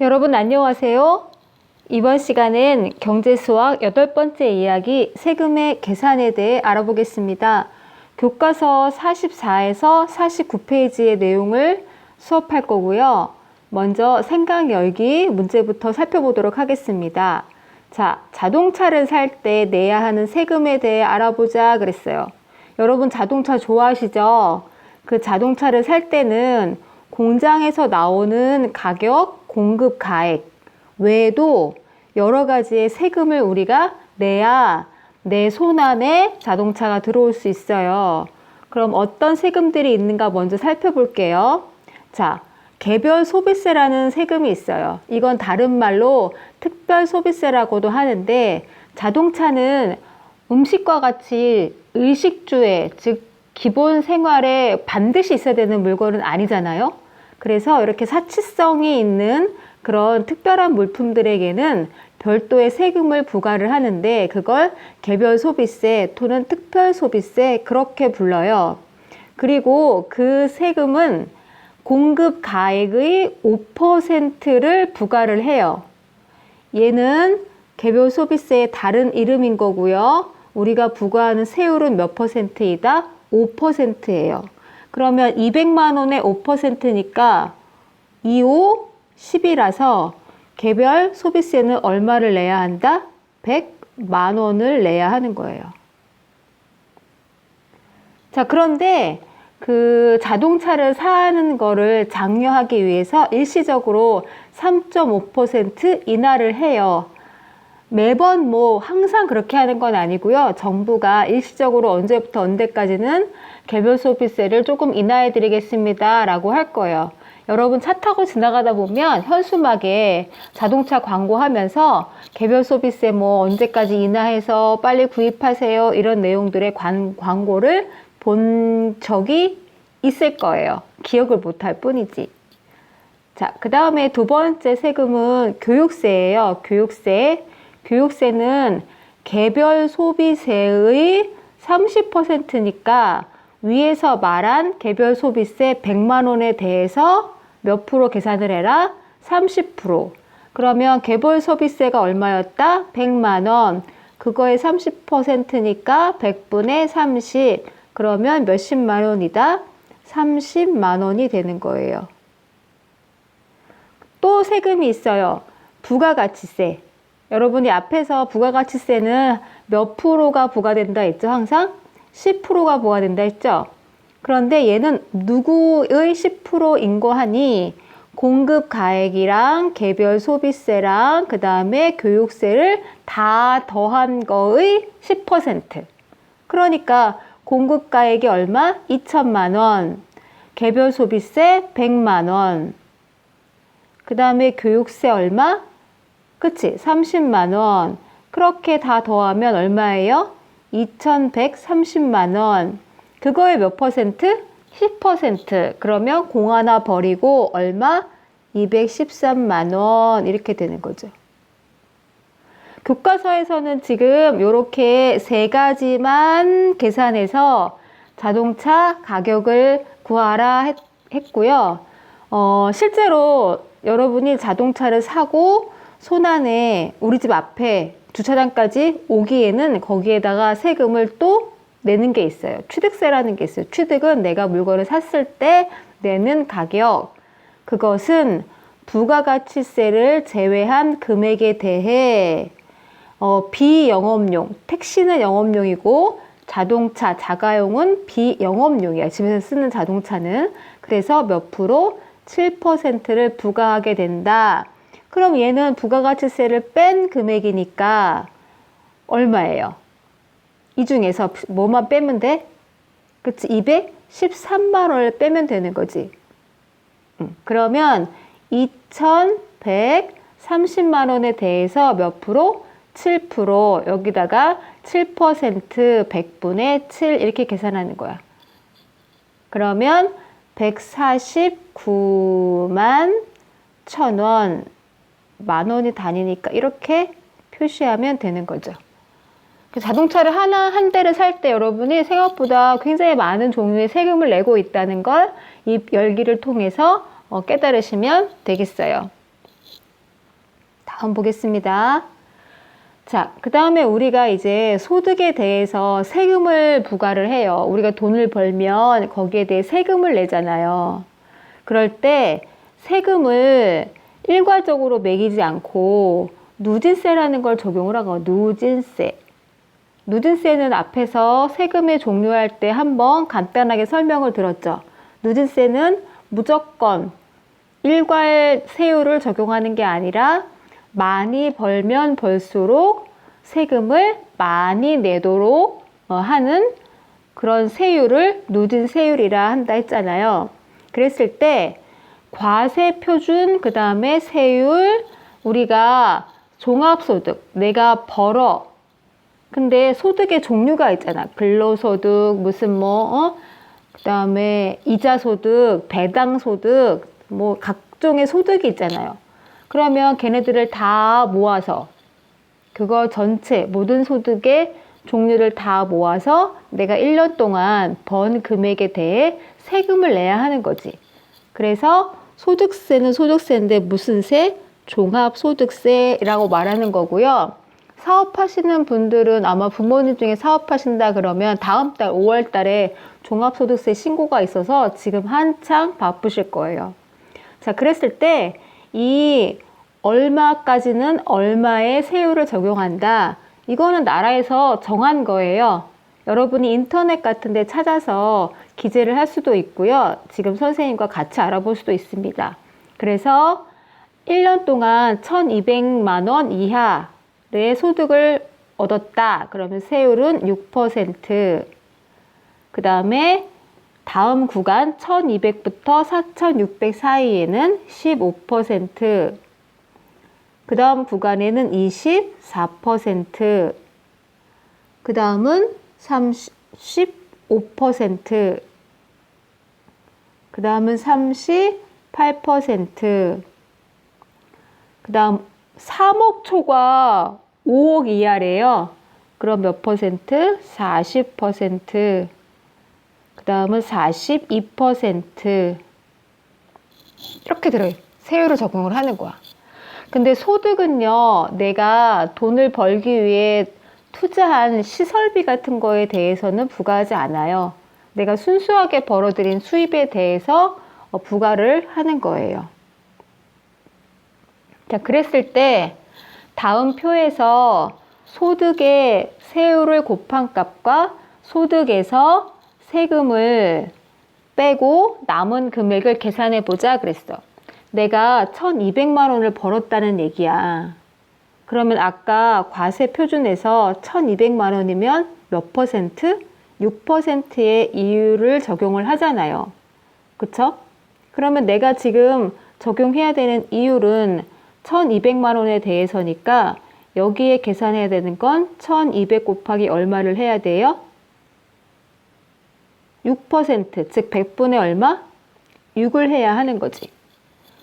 여러분 안녕하세요. 이번 시간엔 경제수학 8번째 이야기 세금의 계산에 대해 알아보겠습니다. 교과서 44에서 49페이지의 내용을 수업할 거고요. 먼저 생각 열기 문제부터 살펴보도록 하겠습니다. 자, 자동차를 살 때 내야 하는 세금에 대해 알아보자 그랬어요. 여러분 자동차 좋아하시죠? 그 자동차를 살 때는 공장에서 나오는 가격, 공급 가액 외에도 여러 가지의 세금을 우리가 내야 내 손안에 자동차가 들어올 수 있어요. 그럼 어떤 세금들이 있는가 먼저 살펴볼게요. 자, 개별 소비세라는 세금이 있어요. 이건 다른 말로 특별 소비세라고도 하는데, 자동차는 음식과 같이 의식주에, 즉 기본 생활에 반드시 있어야 되는 물건은 아니잖아요. 그래서 이렇게 사치성이 있는 그런 특별한 물품들에게는 별도의 세금을 부과를 하는데, 그걸 개별 소비세 또는 특별 소비세 그렇게 불러요. 그리고 그 세금은 공급 가액의 5%를 부과를 해요. 얘는 개별 소비세의 다른 이름인 거고요. 우리가 부과하는 세율은 몇 %이다? 5%예요. 그러면 200만 원의 5%니까 25, 10이라서 개별 소비세는 얼마를 내야 한다? 100만 원을 내야 하는 거예요. 자, 그런데 그 자동차를 사는 거를 장려하기 위해서 일시적으로 3.5% 인하를 해요. 매번 뭐 항상 그렇게 하는 건 아니고요. 정부가 일시적으로 언제부터 언제까지는 개별 소비세를 조금 인하해 드리겠습니다 라고 할 거예요. 여러분 차 타고 지나가다 보면 현수막에 자동차 광고하면서 개별 소비세 뭐 언제까지 인하해서 빨리 구입하세요 이런 내용들의 광고를 본 적이 있을 거예요. 기억을 못할 뿐이지. 자, 그 다음에 두 번째 세금은 교육세예요. 교육세는 개별 소비세의 30%니까 위에서 말한 개별 소비세 100만 원에 대해서 몇 프로 계산을 해라? 30%. 그러면 개별 소비세가 얼마였다? 100만 원. 그거의 30%니까 100분의 30. 그러면 몇십만 원이다? 30만 원이 되는 거예요. 또 세금이 있어요. 부가가치세. 여러분이 앞에서 부가가치세는 몇 프로가 부과된다 했죠? 항상 10%가 부과된다 했죠? 그런데 얘는 누구의 10%인 거 하니 공급 가액이랑 개별 소비세랑 그 다음에 교육세를 다 더한 거의 10%. 그러니까 공급 가액이 얼마? 2천만 원. 개별 소비세 100만 원. 그 다음에 교육세 얼마? 그치? 30만 원. 그렇게 다 더하면 얼마예요? 2,130만 원. 그거의 몇 퍼센트? 10%. 그러면 공 하나 버리고 얼마? 213만 원. 이렇게 되는 거죠. 교과서에서는 지금 이렇게 세 가지만 계산해서 자동차 가격을 구하라 했고요. 실제로 여러분이 자동차를 사고 손안에 우리 집 앞에 주차장까지 오기에는 거기에다가 세금을 또 내는 게 있어요. 취득세라는 게 있어요. 취득은 내가 물건을 샀을 때 내는 가격. 그것은 부가가치세를 제외한 금액에 대해 비영업용, 택시는 영업용이고 자동차, 자가용은 비영업용이야. 집에서 쓰는 자동차는. 그래서 몇 프로? 7%를 부과하게 된다. 그럼 얘는 부가가치세를 뺀 금액이니까 얼마예요? 이 중에서 뭐만 빼면 돼? 그치? 213만 원을 빼면 되는 거지. 그러면 2,130만 원에 대해서 몇 프로? 7%. 여기다가 7% 100분의 7 이렇게 계산하는 거야. 그러면 149만 1,000원. 만 원이 단위니까 이렇게 표시하면 되는 거죠. 자동차를 한 대를 살 때 여러분이 생각보다 굉장히 많은 종류의 세금을 내고 있다는 걸 이 열기를 통해서 깨달으시면 되겠어요. 다음 보겠습니다. 자, 그 다음에 우리가 이제 소득에 대해서 세금을 부과를 해요. 우리가 돈을 벌면 거기에 대해 세금을 내잖아요. 그럴 때 세금을 일괄적으로 매기지 않고 누진세라는 걸 적용을 하고, 누진세. 누진세는 앞에서 세금의 종류할 때 한번 간단하게 설명을 들었죠. 누진세는 무조건 일괄 세율을 적용하는 게 아니라 많이 벌면 벌수록 세금을 많이 내도록 하는 그런 세율을 누진세율이라 한다 했잖아요. 그랬을 때 과세 표준, 그 다음에 세율, 우리가 종합소득, 내가 벌어. 근데 소득의 종류가 있잖아. 근로소득, 무슨 그 다음에 이자소득, 배당소득, 뭐 각종의 소득이 있잖아요. 그러면 걔네들을 다 모아서 그거 전체 모든 소득의 종류를 다 모아서 내가 1년 동안 번 금액에 대해 세금을 내야 하는 거지. 그래서 소득세는 소득세인데 무슨 세? 종합소득세라고 말하는 거고요. 사업하시는 분들은 아마 부모님 중에 사업하신다 그러면 다음 달 5월 달에 종합소득세 신고가 있어서 지금 한창 바쁘실 거예요. 자, 그랬을 때 이 얼마까지는 얼마의 세율을 적용한다. 이거는 나라에서 정한 거예요. 여러분이 인터넷 같은 데 찾아서 기재를 할 수도 있고요. 지금 선생님과 같이 알아볼 수도 있습니다. 그래서 1년 동안 1,200만 원 이하의 소득을 얻었다. 그러면 세율은 6%. 그 다음에 다음 구간 1,200부터 4,600 사이에는 15%. 그 다음 구간에는 24%. 그 다음은 35%. 그 다음은 38%. 그 다음 3억 초과 5억 이하래요. 그럼 몇 퍼센트? 40%. 그 다음은 42%. 이렇게 들어요. 세율을 적용을 하는 거야. 근데 소득은요, 내가 돈을 벌기 위해 투자한 시설비 같은 거에 대해서는 부과하지 않아요. 내가 순수하게 벌어들인 수입에 대해서 부과를 하는 거예요. 자, 그랬을 때 다음 표에서 소득의 세율을 곱한 값과 소득에서 세금을 빼고 남은 금액을 계산해 보자 그랬어. 내가 1,200만 원을 벌었다는 얘기야. 그러면 아까 과세 표준에서 1,200만 원이면 몇 퍼센트? 6%의 이율을 적용을 하잖아요. 그쵸? 그러면 내가 지금 적용해야 되는 이율은 1,200만 원에 대해서니까 여기에 계산해야 되는 건 1,200 곱하기 얼마를 해야 돼요? 6%, 즉 100분의 얼마? 6을 해야 하는 거지.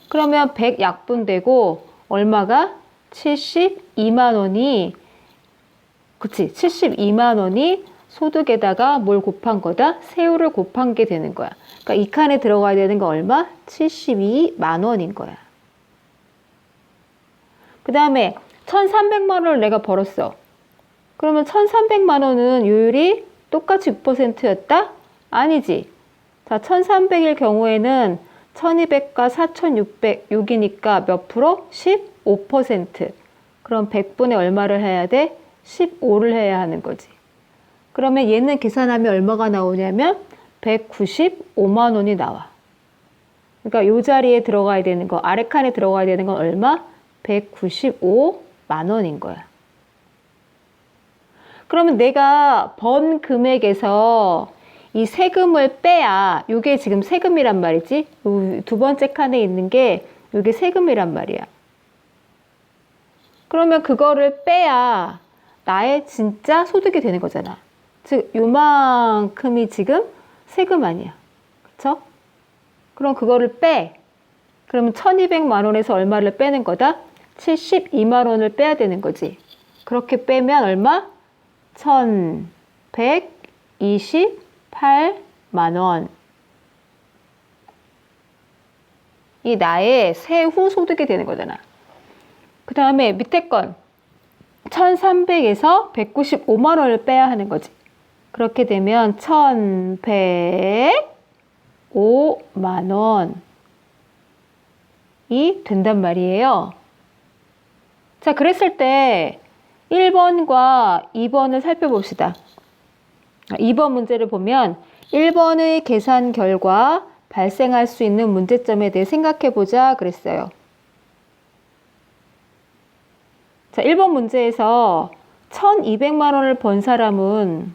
그러면 100 약분되고 얼마가? 72만 원이, 그치? 72만 원이 소득에다가 뭘 곱한 거다? 세율을 곱한 게 되는 거야. 그러니까 이 칸에 들어가야 되는 거 얼마? 72만 원인 거야. 그 다음에 1,300만 원을 내가 벌었어. 그러면 1,300만 원은 요율이 똑같이 6%였다? 아니지. 자, 1,300일 경우에는 1,200과 4,606이니까 몇 프로? 15%. 그럼 100분의 얼마를 해야 돼? 15를 해야 하는 거지. 그러면 얘는 계산하면 얼마가 나오냐면 195만 원이 나와. 그러니까 요 자리에 들어가야 되는 거, 아래 칸에 들어가야 되는 건 얼마? 195만 원인 거야. 그러면 내가 번 금액에서 이 세금을 빼야, 이게 지금 세금이란 말이지. 두 번째 칸에 있는 게 이게 세금이란 말이야. 그러면 그거를 빼야 나의 진짜 소득이 되는 거잖아. 즉 요만큼이 지금 세금 아니야. 그쵸? 그럼 그거를 빼. 그러면 1,200만 원에서 얼마를 빼는 거다? 72만 원을 빼야 되는 거지. 그렇게 빼면 얼마? 1,128만 원. 이 나의 세후 소득이 되는 거잖아. 그 다음에 밑에 건 1300에서 195만 원을 빼야 하는 거지. 그렇게 되면 1105만 원이 된단 말이에요. 자, 그랬을 때 1번과 2번을 살펴봅시다. 2번 문제를 보면 1번의 계산 결과 발생할 수 있는 문제점에 대해 생각해보자 그랬어요. 자, 1번 문제에서 1200만 원을 번 사람은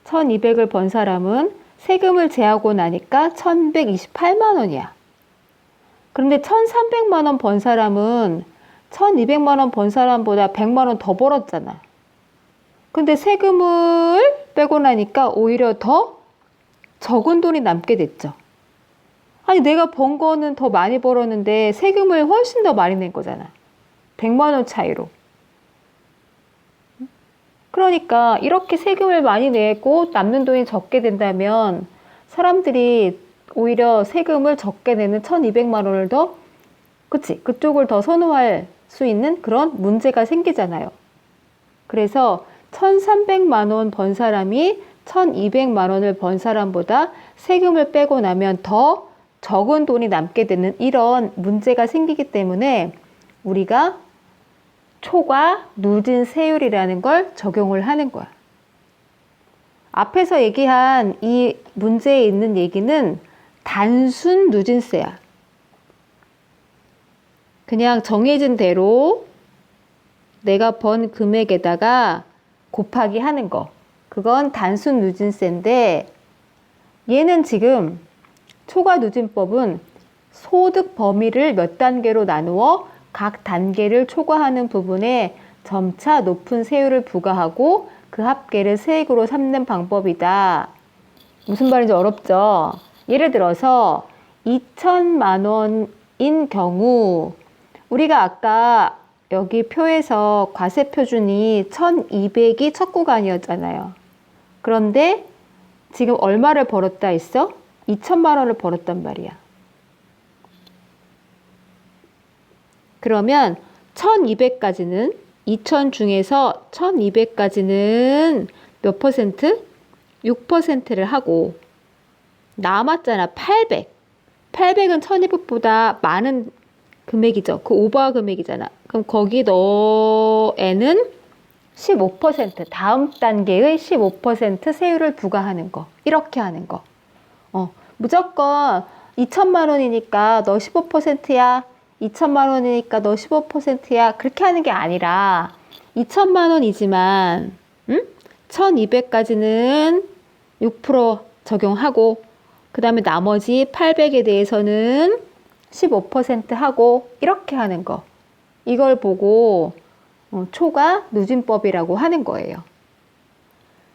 1200을 번 사람은 세금을 제하고 나니까 1128만 원이야. 그런데 1300만 원 번 사람은 1200만 원 번 사람보다 100만 원 더 벌었잖아. 근데 세금을 빼고 나니까 오히려 더 적은 돈이 남게 됐죠. 아니, 내가 번 거는 더 많이 벌었는데 세금을 훨씬 더 많이 낸 거잖아. 100만 원 차이로. 그러니까 이렇게 세금을 많이 내고 남는 돈이 적게 된다면 사람들이 오히려 세금을 적게 내는 1200만 원을 더, 그치? 그쪽을 더 선호할 수 있는 그런 문제가 생기잖아요. 그래서 1300만 원 번 사람이 1200만 원을 번 사람보다 세금을 빼고 나면 더 적은 돈이 남게 되는 이런 문제가 생기기 때문에 우리가 초과 누진세율이라는 걸 적용을 하는 거야. 앞에서 얘기한 이 문제에 있는 얘기는 단순 누진세야. 그냥 정해진 대로 내가 번 금액에다가 곱하기 하는 거. 그건 단순 누진세인데 얘는 지금 초과 누진법은 소득 범위를 몇 단계로 나누어 각 단계를 초과하는 부분에 점차 높은 세율을 부과하고 그 합계를 세액으로 삼는 방법이다. 무슨 말인지 어렵죠? 예를 들어서 2천만 원인 경우 우리가 아까 여기 표에서 과세 표준이 1200이 첫 구간이었잖아요. 그런데 지금 얼마를 벌었다 했어? 2천만 원을 벌었단 말이야. 그러면 1200까지는 2000 중에서 1200까지는 몇 퍼센트? 6%를 하고 남았잖아. 800. 800은 1200보다 많은 금액이죠. 그 오버 금액이잖아. 그럼 거기 너에는 15% 다음 단계의 15% 세율을 부과하는 거. 이렇게 하는 거. 무조건 2천만 원이니까 너 15%야. 2천만 원이니까 너 15%야. 그렇게 하는 게 아니라 2천만 원이지만 1200까지는 6% 적용하고 그 다음에 나머지 800에 대해서는 15% 하고 이렇게 하는 거. 이걸 보고 초과 누진법이라고 하는 거예요.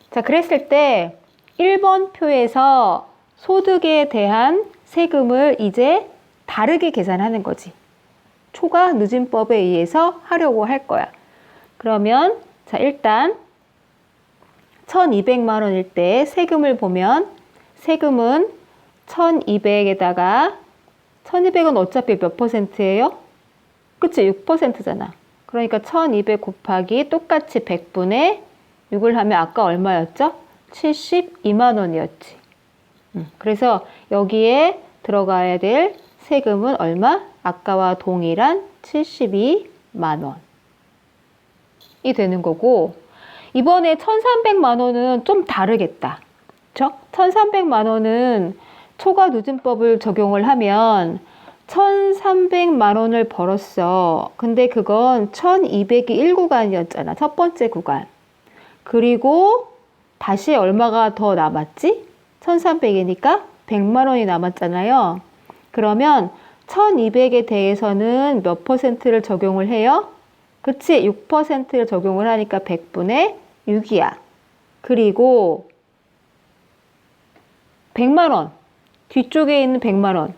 자, 그랬을 때 1번 표에서 소득에 대한 세금을 이제 다르게 계산하는 거지. 초과 누진법에 의해서 하려고 할 거야. 그러면 자, 일단 1200만 원일 때 세금을 보면 세금은 1200에다가 1200은 어차피 몇 퍼센트예요? 그치? 6%잖아. 그러니까 1200 곱하기 똑같이 100분의 6을 하면 아까 얼마였죠? 72만 원이었지. 그래서 여기에 들어가야 될 세금은 얼마? 아까와 동일한 72만 원이 되는 거고 이번에 1300만 원은 좀 다르겠다. 그쵸? 1300만 원은 초과 누진법을 적용을 하면 1300만 원을 벌었어. 근데 그건 1200이 1구간이었잖아. 첫 번째 구간. 그리고 다시 얼마가 더 남았지? 1300이니까 100만 원이 남았잖아요. 그러면 1200에 대해서는 몇 퍼센트를 적용을 해요? 그치? 6%를 적용을 하니까 100분의 6이야. 그리고 100만 원. 뒤쪽에 있는 100만 원.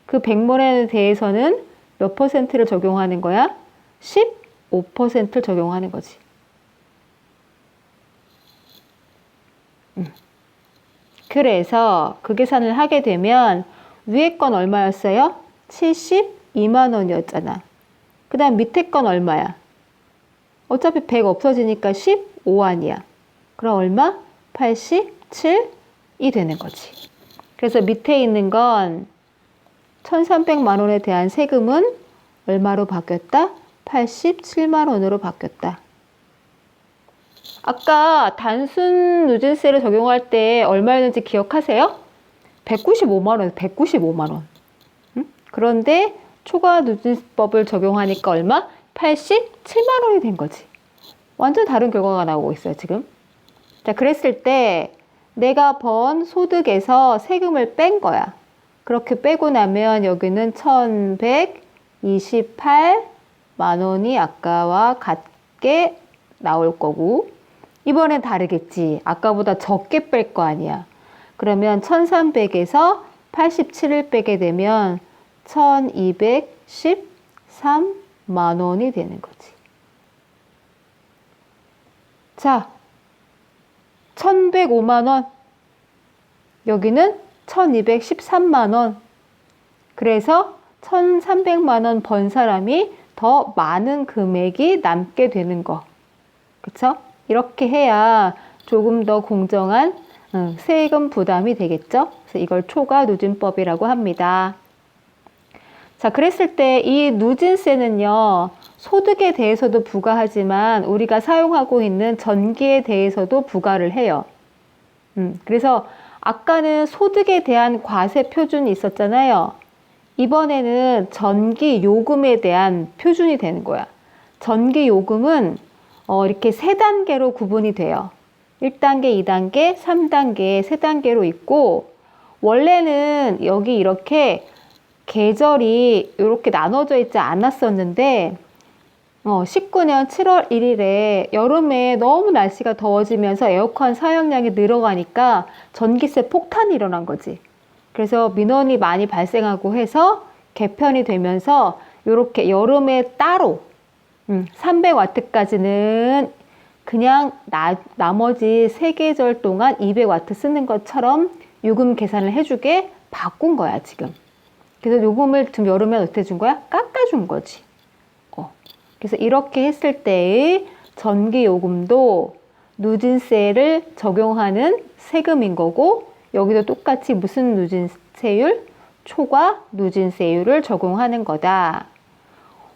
그 100만 원에 대해서는 몇 퍼센트를 적용하는 거야? 15%를 적용하는 거지. 그래서 그 계산을 하게 되면 위에 건 얼마였어요? 72만 원이었잖아. 그 다음 밑에 건 얼마야? 어차피 100 없어지니까 15안이야. 그럼 얼마? 87이 되는 거지. 그래서 밑에 있는 건 1300만 원에 대한 세금은 얼마로 바뀌었다? 87만 원으로 바뀌었다. 아까 단순 누진세를 적용할 때 얼마였는지 기억하세요? 195만 원, 195만 원. 응? 그런데 초과 누진법을 적용하니까 얼마? 87만 원이 된 거지. 완전 다른 결과가 나오고 있어요, 지금. 자, 그랬을 때 내가 번 소득에서 세금을 뺀 거야. 그렇게 빼고 나면 여기는 1128만 원이 아까와 같게 나올 거고, 이번엔 다르겠지. 아까보다 적게 뺄 거 아니야. 그러면 1300에서 87을 빼게 되면 1213만 원이 되는 거지. 자, 1105만 원. 여기는 1213만 원. 그래서 1300만 원 번 사람이 더 많은 금액이 남게 되는 거. 그쵸? 이렇게 해야 조금 더 공정한 세금 부담이 되겠죠? 그래서 이걸 초과 누진법이라고 합니다. 자, 그랬을 때 이 누진세는요, 소득에 대해서도 부과하지만 우리가 사용하고 있는 전기에 대해서도 부과를 해요. 그래서 아까는 소득에 대한 과세 표준이 있었잖아요. 이번에는 전기 요금에 대한 표준이 되는 거야. 전기 요금은 이렇게 3단계로 구분이 돼요. 1단계, 2단계, 3단계, 3단계로 있고, 원래는 여기 이렇게 계절이 이렇게 나눠져 있지 않았었는데 19년 7월 1일에 여름에 너무 날씨가 더워지면서 에어컨 사용량이 늘어가니까 전기세 폭탄이 일어난 거지. 그래서 민원이 많이 발생하고 해서 개편이 되면서 이렇게 여름에 따로 300와트까지는 그냥 나머지 3계절 동안 200와트 쓰는 것처럼 요금 계산을 해주게 바꾼 거야, 지금. 그래서 요금을 좀 여름에 어떻게 준 거야? 깎아준 거지. 그래서 이렇게 했을 때의 전기요금도 누진세를 적용하는 세금인 거고, 여기도 똑같이 무슨 누진세율? 초과 누진세율을 적용하는 거다.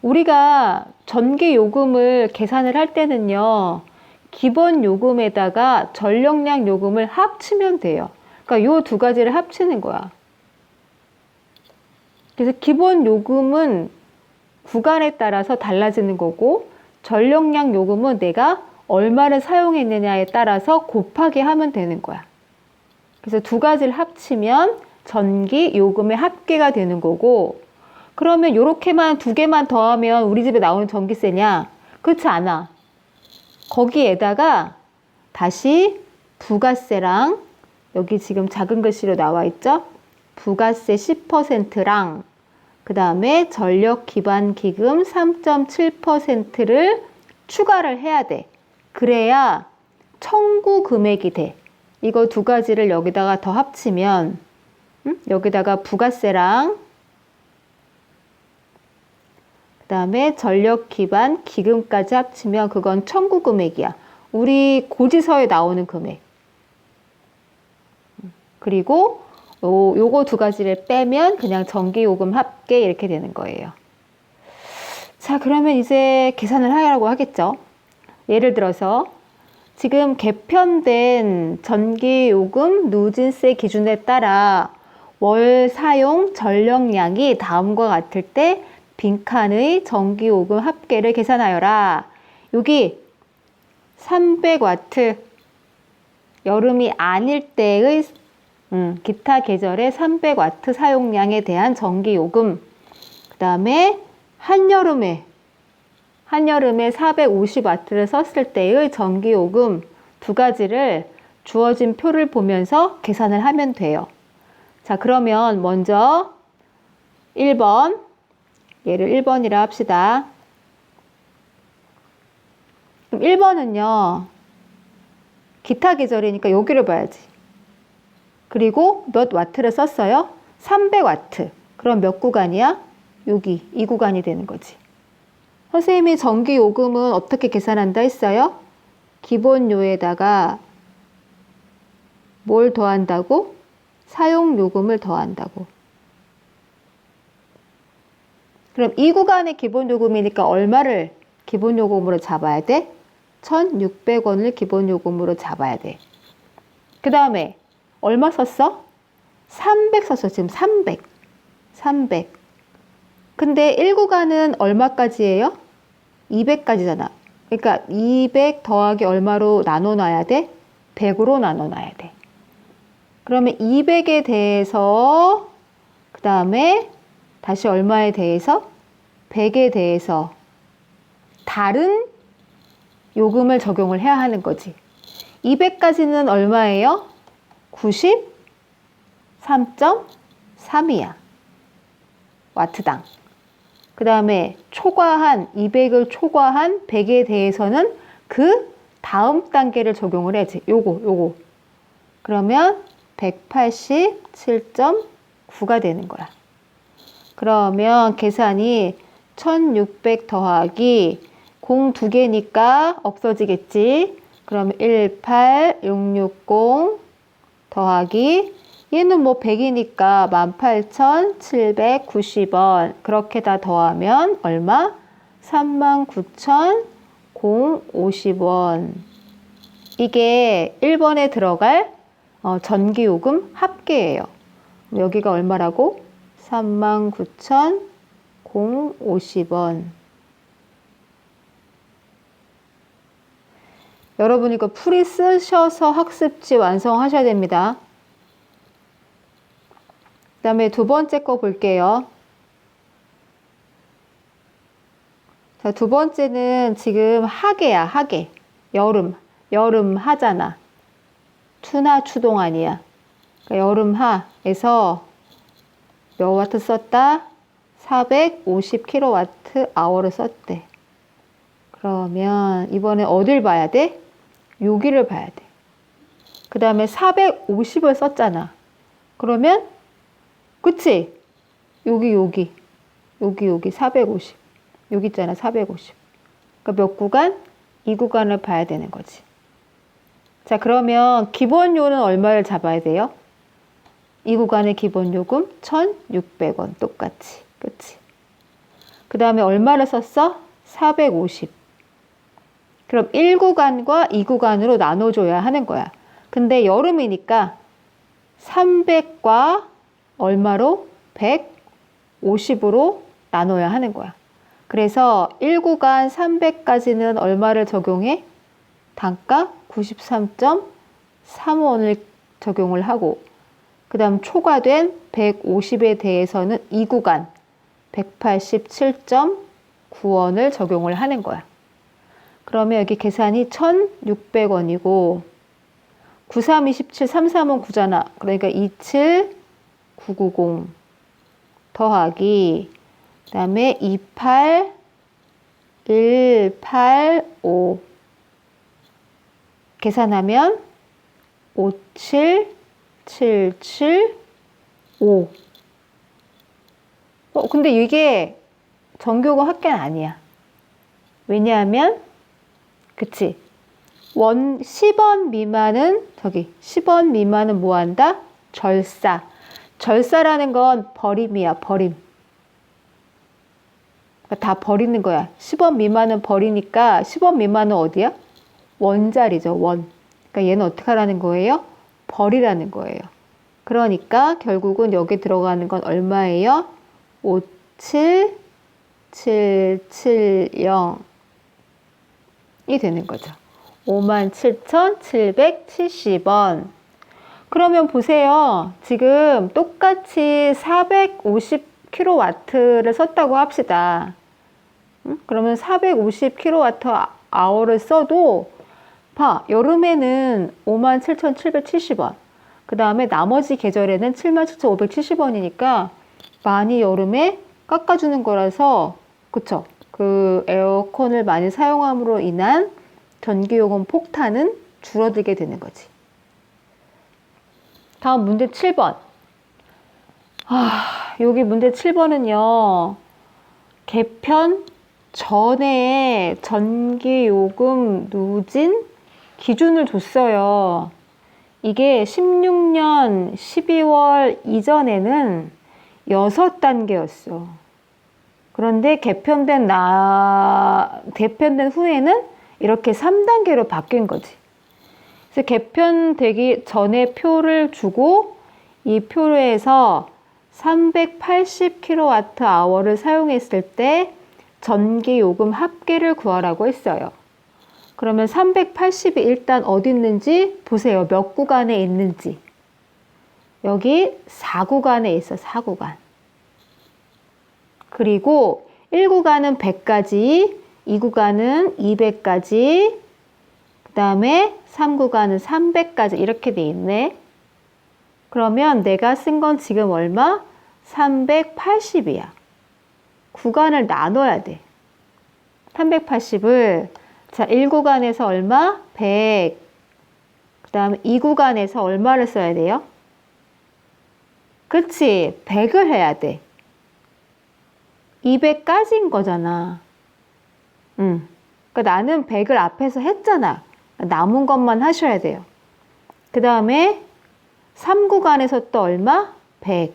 우리가 전기요금을 계산을 할 때는요, 기본 요금에다가 전력량 요금을 합치면 돼요. 그러니까 요 두 가지를 합치는 거야. 그래서 기본 요금은 구간에 따라서 달라지는 거고, 전력량 요금은 내가 얼마를 사용했느냐에 따라서 곱하기 하면 되는 거야. 그래서 두 가지를 합치면 전기 요금의 합계가 되는 거고, 그러면 요렇게만 두 개만 더하면 우리 집에 나오는 전기세냐? 그렇지 않아. 거기에다가 다시 부가세랑, 여기 지금 작은 글씨로 나와 있죠? 부가세 10%랑 그 다음에 전력기반기금 3.7%를 추가를 해야 돼. 그래야 청구 금액이 돼. 이거 두 가지를 여기다가 더 합치면 여기다가 부가세랑 그 다음에 전력기반 기금까지 합치면 그건 청구 금액이야. 우리 고지서에 나오는 금액. 그리고 요거 두 가지를 빼면 그냥 전기요금 합계 이렇게 되는 거예요. 자, 그러면 이제 계산을 하라고 하겠죠. 예를 들어서 지금 개편된 전기요금 누진세 기준에 따라 월 사용 전력량이 다음과 같을 때 빈칸의 전기요금 합계를 계산하여라. 여기 300와트 여름이 아닐 때의 기타 계절의 300와트 사용량에 대한 전기요금, 그 다음에 한여름에 450와트를 썼을 때의 전기요금 두 가지를 주어진 표를 보면서 계산을 하면 돼요. 자, 그러면 먼저 1번, 얘를 1번이라 합시다. 그럼 1번은요, 기타 계절이니까 여기를 봐야지. 그리고 몇 와트를 썼어요? 300와트. 그럼 몇 구간이야? 여기, 이 구간이 되는 거지. 선생님이 전기요금은 어떻게 계산한다 했어요? 기본료에다가 뭘 더한다고? 사용요금을 더한다고. 그럼 이 구간의 기본요금이니까 얼마를 기본요금으로 잡아야 돼? 1,600원을 기본요금으로 잡아야 돼. 그 다음에 얼마 썼어? 300 썼어. 지금 300. 근데 1구간은 얼마까지예요? 200까지잖아. 그러니까 200 더하기 얼마로 나눠놔야 돼? 100으로 나눠놔야 돼. 그러면 200에 대해서 그 다음에 다시 얼마에 대해서? 100에 대해서 다른 요금을 적용을 해야 하는 거지. 200까지는 얼마예요? 93.3이야. 와트당. 그 다음에 초과한 200을 초과한 100에 대해서는 그 다음 단계를 적용을 해야지. 요거. 그러면 187.9가 되는 거야. 그러면 계산이 1600 더하기 0 2개니까 없어지겠지. 그럼 18660 더하기 얘는 뭐 100이니까 18,790원. 그렇게 다 더하면 얼마? 39,050원. 이게 1번에 들어갈 전기요금 합계예요. 여기가 얼마라고? 39,050원. 여러분 이거 풀이 쓰셔서 학습지 완성하셔야 됩니다. 그 다음에 두 번째 거 볼게요. 자, 두 번째는 지금 하계야, 하계. 여름 하잖아. 추나 추동 아니야. 그러니까 여름 하에서 몇 와트 썼다? 450kWh를 썼대. 그러면 이번에 어딜 봐야 돼? 여기를 봐야 돼. 그 다음에 450을 썼잖아. 그러면 그치? 여기 450. 여기 있잖아, 450. 그러니까 몇 구간? 이 구간을 봐야 되는 거지. 자, 그러면 기본료는 얼마를 잡아야 돼요? 이 구간의 기본요금 1,600원 똑같이. 그치? 그 다음에 얼마를 썼어? 450. 그럼 1구간과 2구간으로 나눠줘야 하는 거야. 근데 여름이니까 300과 얼마로? 150으로 나눠야 하는 거야. 그래서 1구간 300까지는 얼마를 적용해? 단가 93.3원을 적용을 하고 그 다음 초과된 150에 대해서는 2구간 187.9원을 적용을 하는 거야. 그러면 여기 계산이 1,600원이고 9327 335 9잖아. 그러니까 27990 더하기 그 다음에 28185 계산하면 57775. 근데 이게 전교고 합계는 아니야. 왜냐하면 그치? 10원 미만은 10원 미만은 뭐 한다? 절사. 절사라는 건 버림이야, 버림. 그러니까 다 버리는 거야. 10원 미만은 버리니까 10원 미만은 어디야? 원자리죠, 원. 그러니까 얘는 어떻게 하라는 거예요? 버리라는 거예요. 그러니까 결국은 여기 들어가는 건 얼마예요? 57770이 되는 거죠. 57,770원. 그러면 보세요. 지금 똑같이 450kW를 썼다고 합시다. 그러면 450kWh를 써도 봐. 여름에는 57,770원. 그 다음에 나머지 계절에는 77,570원이니까 많이 여름에 깎아주는 거라서 그쵸? 그 에어컨을 많이 사용함으로 인한 전기요금 폭탄은 줄어들게 되는 거지. 다음 문제 7번. 여기 문제 7번은요. 개편 전에 전기요금 누진 기준을 줬어요. 이게 16년 12월 이전에는 6단계였어. 그런데 개편된 후에는 이렇게 3단계로 바뀐 거지. 그래서 개편되기 전에 표를 주고 이 표에서 380kWh를 사용했을 때 전기요금 합계를 구하라고 했어요. 그러면 380이 일단 어디 있는지 보세요. 몇 구간에 있는지. 여기 4구간에 있어, 4구간. 그리고 1구간은 100까지, 2구간은 200까지, 그 다음에 3구간은 300까지 이렇게 돼 있네. 그러면 내가 쓴 건 지금 얼마? 380이야. 구간을 나눠야 돼. 380을 자 1구간에서 얼마? 100. 그 다음에 2구간에서 얼마를 써야 돼요? 그치? 100을 해야 돼. 200까지인 거잖아. 그러니까 나는 100을 앞에서 했잖아. 남은 것만 하셔야 돼요. 그 다음에 3구간에서 또 얼마? 100.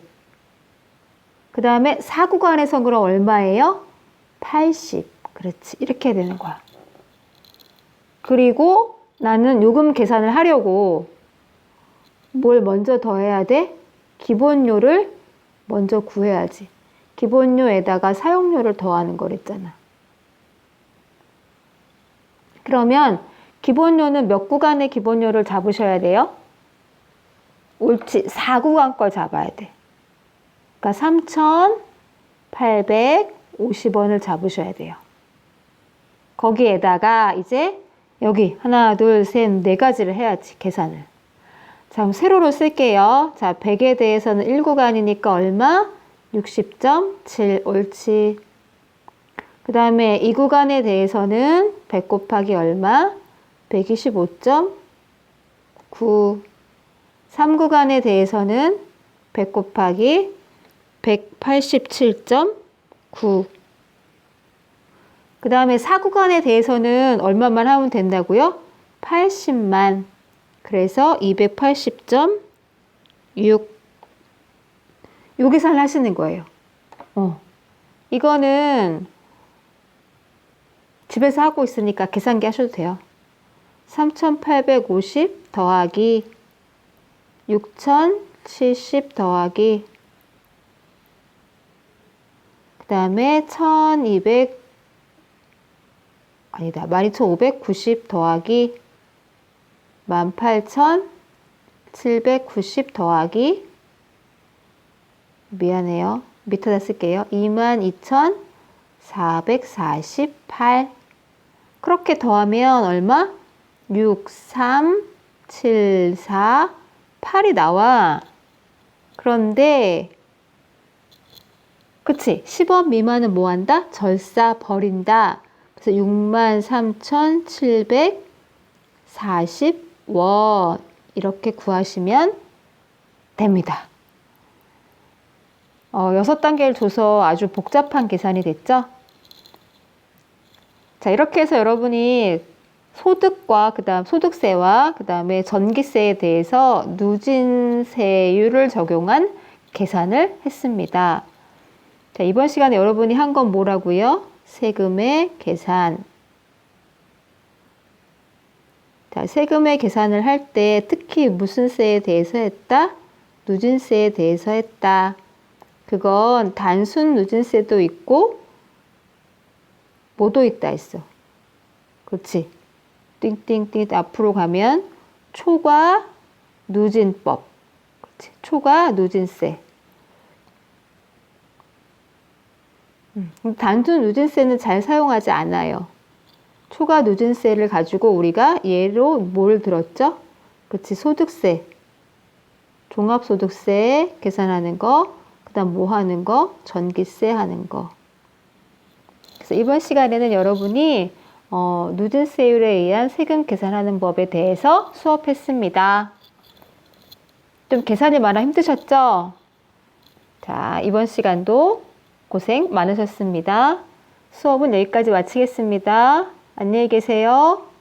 그 다음에 4구간에서 그럼 얼마예요? 80. 그렇지. 이렇게 되는 거야. 그리고 나는 요금 계산을 하려고 뭘 먼저 더해야 돼? 기본료를 먼저 구해야지. 기본료에다가 사용료를 더하는 거랬잖아. 그러면 기본료는 몇 구간의 기본료를 잡으셔야 돼요? 옳지. 4구간 걸 잡아야 돼. 그러니까 3,850원을 잡으셔야 돼요. 거기에다가 이제 여기 하나, 둘, 셋, 네 가지를 해야지, 계산을. 자, 그럼 세로로 쓸게요. 자, 100에 대해서는 1구간이니까 얼마? 60.7, 옳지. 그 다음에 2구간에 대해서는 100 곱하기 얼마? 125.9. 3구간에 대해서는 100 곱하기 187.9. 그 다음에 4구간에 대해서는 얼마만 하면 된다고요? 80만. 그래서 280.6. 요 계산을 하시는 거예요. 이거는 집에서 하고 있으니까 계산기 하셔도 돼요. 3,850 더하기 6,070 더하기 그 다음에 12,590 더하기 18,790 더하기 미안해요. 밑에다 쓸게요. 22,448 그렇게 더하면 얼마? 6, 3, 7, 4, 8이 나와. 그런데 그치? 10원 미만은 뭐 한다? 절사 버린다. 그래서 63,740원 이렇게 구하시면 됩니다. 6단계를 줘서 아주 복잡한 계산이 됐죠? 자, 이렇게 해서 여러분이 소득과 그다음 소득세와 그다음에 전기세에 대해서 누진세율을 적용한 계산을 했습니다. 자, 이번 시간에 여러분이 한 건 뭐라고요? 세금의 계산. 자, 세금의 계산을 할 때 특히 무슨 세에 대해서 했다? 누진세에 대해서 했다. 그건 단순 누진세도 있고 뭐도 있다 했어. 그렇지. 띵띵띵 앞으로 가면 초과 누진법. 그렇지. 초과 누진세. 단순 누진세는 잘 사용하지 않아요. 초과 누진세를 가지고 우리가 예로 뭘 들었죠? 그렇지. 소득세. 종합소득세 계산하는 거. 그 다음 뭐 하는 거? 전기세 하는 거. 그래서 이번 시간에는 여러분이 누진세율에 의한 세금 계산하는 법에 대해서 수업했습니다. 좀 계산이 많아 힘드셨죠? 자, 이번 시간도 고생 많으셨습니다. 수업은 여기까지 마치겠습니다. 안녕히 계세요.